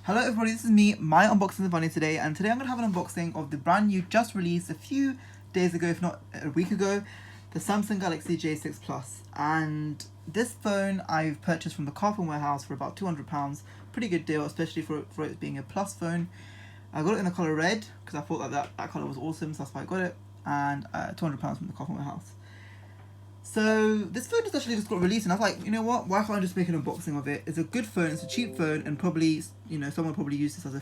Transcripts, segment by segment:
Hello everybody, this is me, my unboxing is funny today, and today I'm going to have an unboxing of the brand new, just released a few days ago, if not a week ago, the Samsung Galaxy J6 Plus. And this phone I've purchased from the Carphone Warehouse for about £200, pretty good deal, especially for it being a Plus phone. I got it in the colour red, because I thought that colour was awesome, so that's why I got it, and £200 from the Carphone Warehouse. So this phone just actually got released, and I was like, you know what? Why can't I just make an unboxing of it? It's a good phone. It's a cheap phone, and probably someone will probably use this as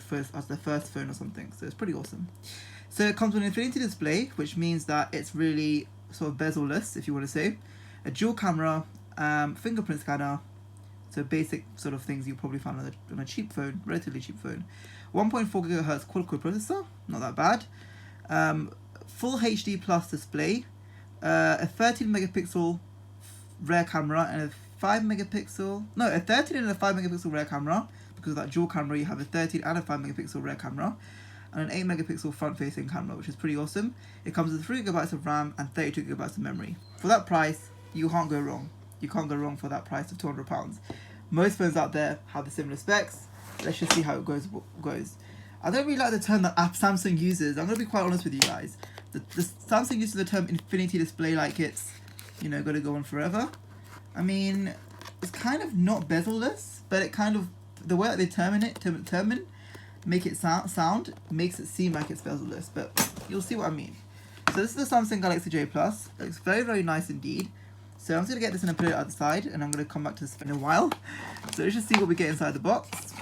their first phone or something. So it's pretty awesome. So it comes with an Infinity Display, which means that it's really sort of bezel-less, if you want to say. A dual camera, fingerprint scanner. So basic sort of things you probably find on a cheap phone, relatively cheap phone. 1.4 GHz quad-core processor, not that bad. Full HD plus display. A 13 megapixel rear camera and a 13 and a 5 megapixel rear camera. Because of that dual camera, you have a 13 and a 5 megapixel rear camera, and an 8 megapixel front facing camera, which is pretty awesome. It comes with 3 GB of RAM and 32 GB of memory. For that price, you can't go wrong. You can't go wrong for that price of £200. Most phones out there have the similar specs. Let's just see how it goes. I don't really like the term that Samsung uses. I'm going to be quite honest with you guys. The Samsung uses the term Infinity Display like it's, going to go on forever. I mean, it's kind of not bezel-less, but it kind of, the way that they make it sound, makes it seem like it's bezel-less, but you'll see what I mean. So this is the Samsung Galaxy J Plus. It looks very, very nice indeed. So I'm just going to get this and put it at the side, and I'm going to come back to this in a while. So let's just see what we get inside the box.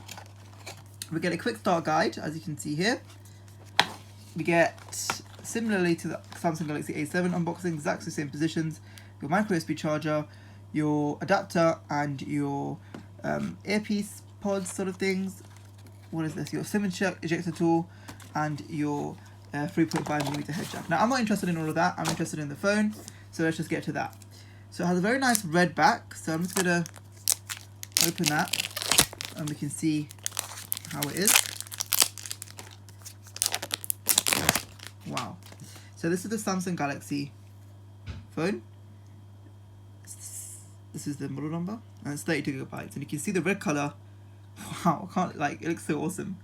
We get a quick start guide, as you can see here. We get, similarly to the Samsung Galaxy A7 unboxing, exactly the same positions, your micro USB charger, your adapter, and your earpiece pods sort of things. What is this? Your SIM ejector tool, and your 3.5mm head jack. Now I'm not interested in all of that, I'm interested in the phone, so let's just get to that. So it has a very nice red back, so I'm just going to open that, and we can see how it is. Wow. So this is the Samsung Galaxy phone. This is the model number, and it's 32 GB, and you can see the red color. Wow, it looks so awesome.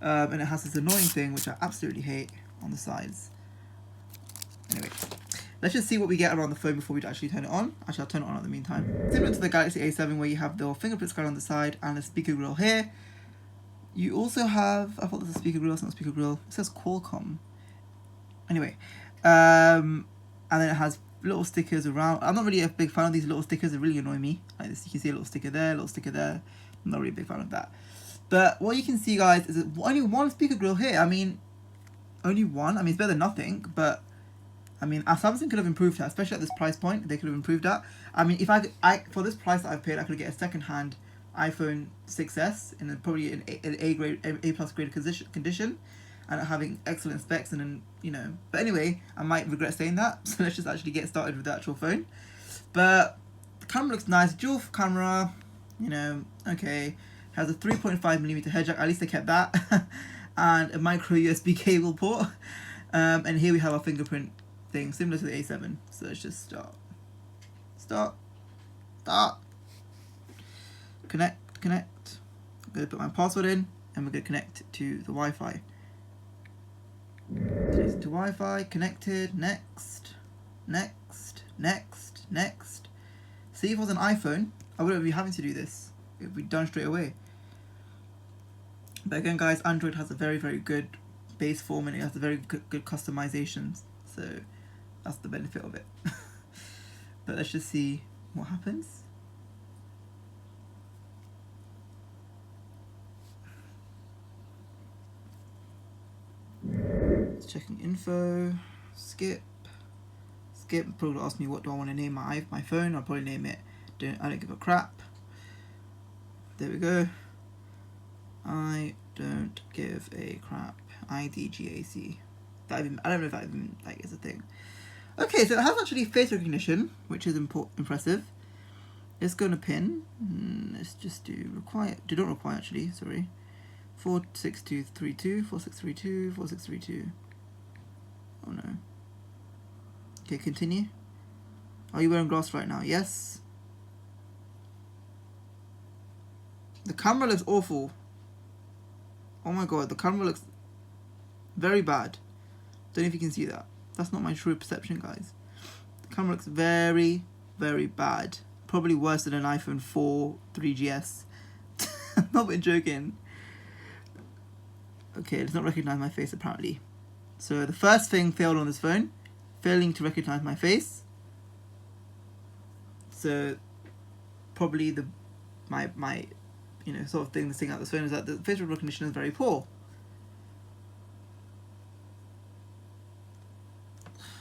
And it has this annoying thing which I absolutely hate on the sides. Anyway, let's just see what we get around the phone before we actually turn it on. Actually, I'll turn it on in the meantime. Similar to the Galaxy A7, where you have the fingerprint scanner on the side and a speaker grill here. You also have, I thought this was a speaker grill, it's not a speaker grill. It says Qualcomm. Anyway, and then it has little stickers around. I'm not really a big fan of these little stickers, they really annoy me. Like this, you can see a little sticker there, a little sticker there. I'm not really a big fan of that. But what you can see, guys, is only one speaker grill here. I mean, only one. I mean, it's better than nothing, but I mean, Samsung could have improved that, especially at this price point. They could have improved that. I mean, if I for this price that I've paid, I could get a second-hand iPhone 6s in probably an A plus grade condition, and having excellent specs, and then But anyway, I might regret saying that. So let's just actually get started with the actual phone. But the camera looks nice, dual camera. Okay. Has a 3.5mm head jack. At least they kept that, and a micro USB cable port. And here we have our fingerprint thing, similar to the A7. So let's just start. Connect. I'm going to put my password in, and we're going to connect to the Wi-Fi. Connected to Wi-Fi, connected, next. See, if it was an iPhone, I wouldn't be having to do this. It would be done straight away. But again, guys, Android has a very, very good base form, and it has a very good customizations. So that's the benefit of it. But let's just see what happens. It's checking info. Skip. Probably gonna ask me what do I want to name my phone. I'll probably name it I don't give a crap. There we go. I don't give a crap. IDGAC. I don't know if that even is a thing. Okay, so it has actually face recognition, which is impressive. Let's go on a pin. Let's just do not require actually. Sorry. 46232. 4632. 4632. Oh no. Okay, continue. Are you wearing glass right now? Yes. The camera looks awful. Oh my god, the camera looks very bad. Don't know if you can see that. That's not my true perception, guys. The camera looks very, very bad. Probably worse than an iPhone 4 3GS. I'm not been joking. Okay, it does not recognize my face apparently. So the first thing failed on this phone, failing to recognize my face. So probably my sort of thing that's thing out this phone is that the facial recognition is very poor.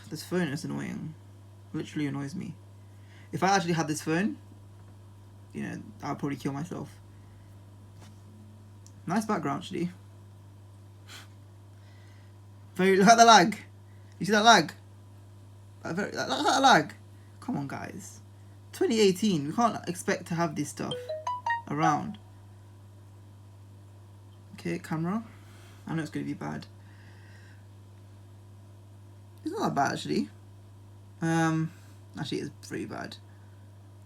This phone is annoying. Literally annoys me. If I actually had this phone, I'll probably kill myself. Nice background actually. Look at the lag. You see that lag? Look at that lag. Come on, guys. 2018. We can't expect to have this stuff around. Okay, camera. I know it's going to be bad. It's not that bad actually. Actually, it's pretty bad.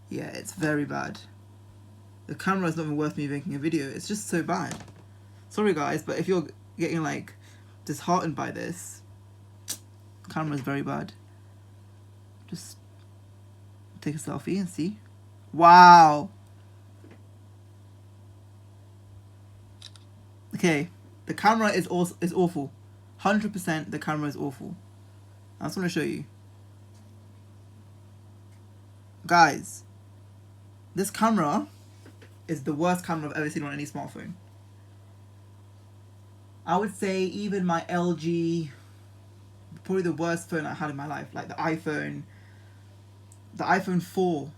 Yeah, it's very bad. The camera is not even worth me making a video. It's just so bad. Sorry, guys, but if you're getting like disheartened by this, the camera is very bad. Just take a selfie and see. Wow. Okay, the camera is awful. 100% the camera is awful. I just want to show you. Guys, this camera is the worst camera I've ever seen on any smartphone. I would say even my LG, probably the worst phone I had in my life, like the iPhone 4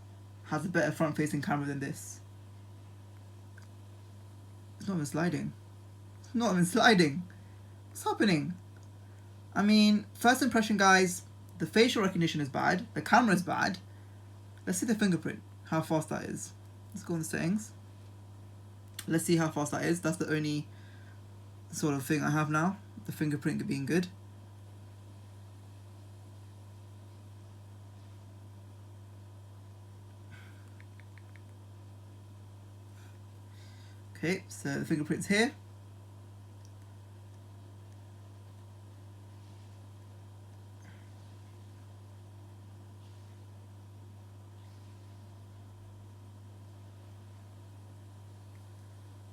has a better front-facing camera than this. It's not even sliding. It's not even sliding. What's happening? I mean, first impression, guys, the facial recognition is bad. The camera is bad. Let's see the fingerprint, how fast that is. Let's go in the settings. Let's see how fast that is. That's the only sort of thing I have now. The fingerprint being good. Okay, so the fingerprint's here.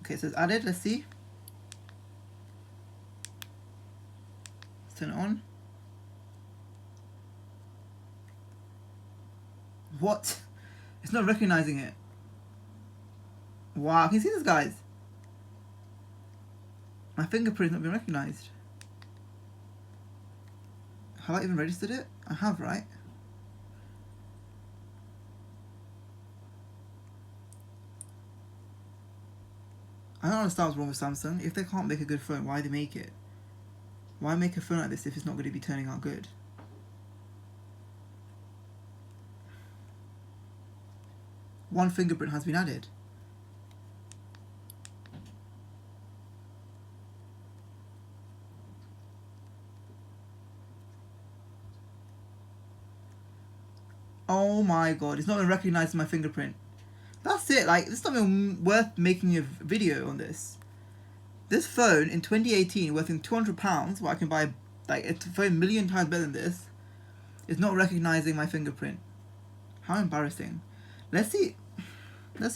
Okay, so it's added. Let's see. Let's turn it on. What? It's not recognizing it. Wow, can you see this, guys? My fingerprint's not been recognized. Have I even registered it? I have, right? I don't understand what's wrong with Samsung. If they can't make a good phone, why do they make it? Why make a phone like this if it's not going to be turning out good? One fingerprint has been added. Oh my god, it's not even recognizing my fingerprint. That's it, like, it's not even worth making a video on this. This phone in 2018, worth £200, where I can buy like a phone a million times better than this, is not recognizing my fingerprint. How embarrassing. Let's see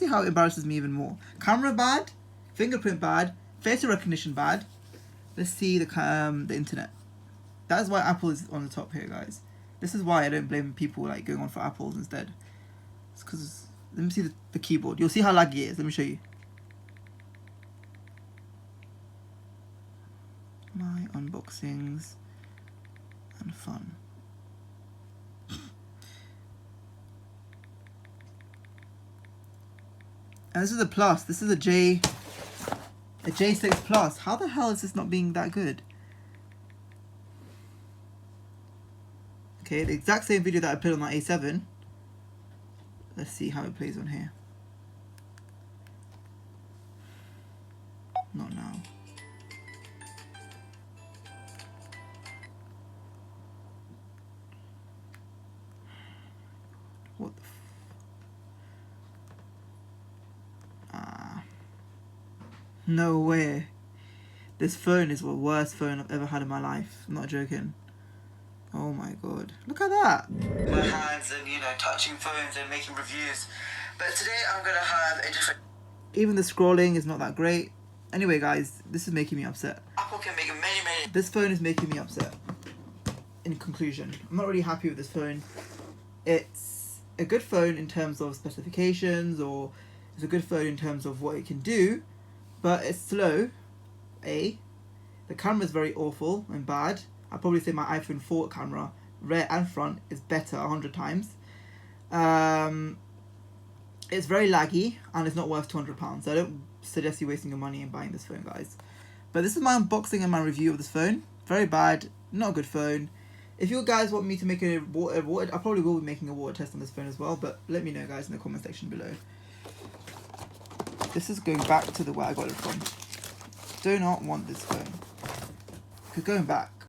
how it embarrasses me even more. Camera bad, fingerprint bad, facial recognition bad. Let's see the internet. That is why Apple is on the top here, guys. This is why I don't blame people like going on for Apples instead. It's because, let me see the keyboard. You'll see how laggy it is. Let me show you. My unboxings and fun. And this is a plus. This is a J6 Plus. How the hell is this not being that good? Okay, the exact same video that I put on my A7. Let's see how it plays on here. Not now. What the no way. This phone is the worst phone I've ever had in my life. I'm not joking. Oh my god. Look at that. My hands and, you know, touching phones and making reviews. But today I'm going to have a different... Even the scrolling is not that great. Anyway, guys, this is making me upset. Apple can make many... This phone is making me upset. In conclusion, I'm not really happy with this phone. It's a good phone in terms of specifications, or it's a good phone in terms of what it can do, but it's slow. The camera is very awful and bad. I'd probably say my iPhone 4 camera, rear and front, is better 100 times. It's very laggy and it's not worth £200. So I don't suggest you wasting your money and buying this phone, guys. But this is my unboxing and my review of this phone. Very bad, not a good phone. If you guys want me to make a water, I probably will be making a water test on this phone as well, but let me know, guys, in the comment section below. This is going back to where I got it from. Do not want this phone. Going back.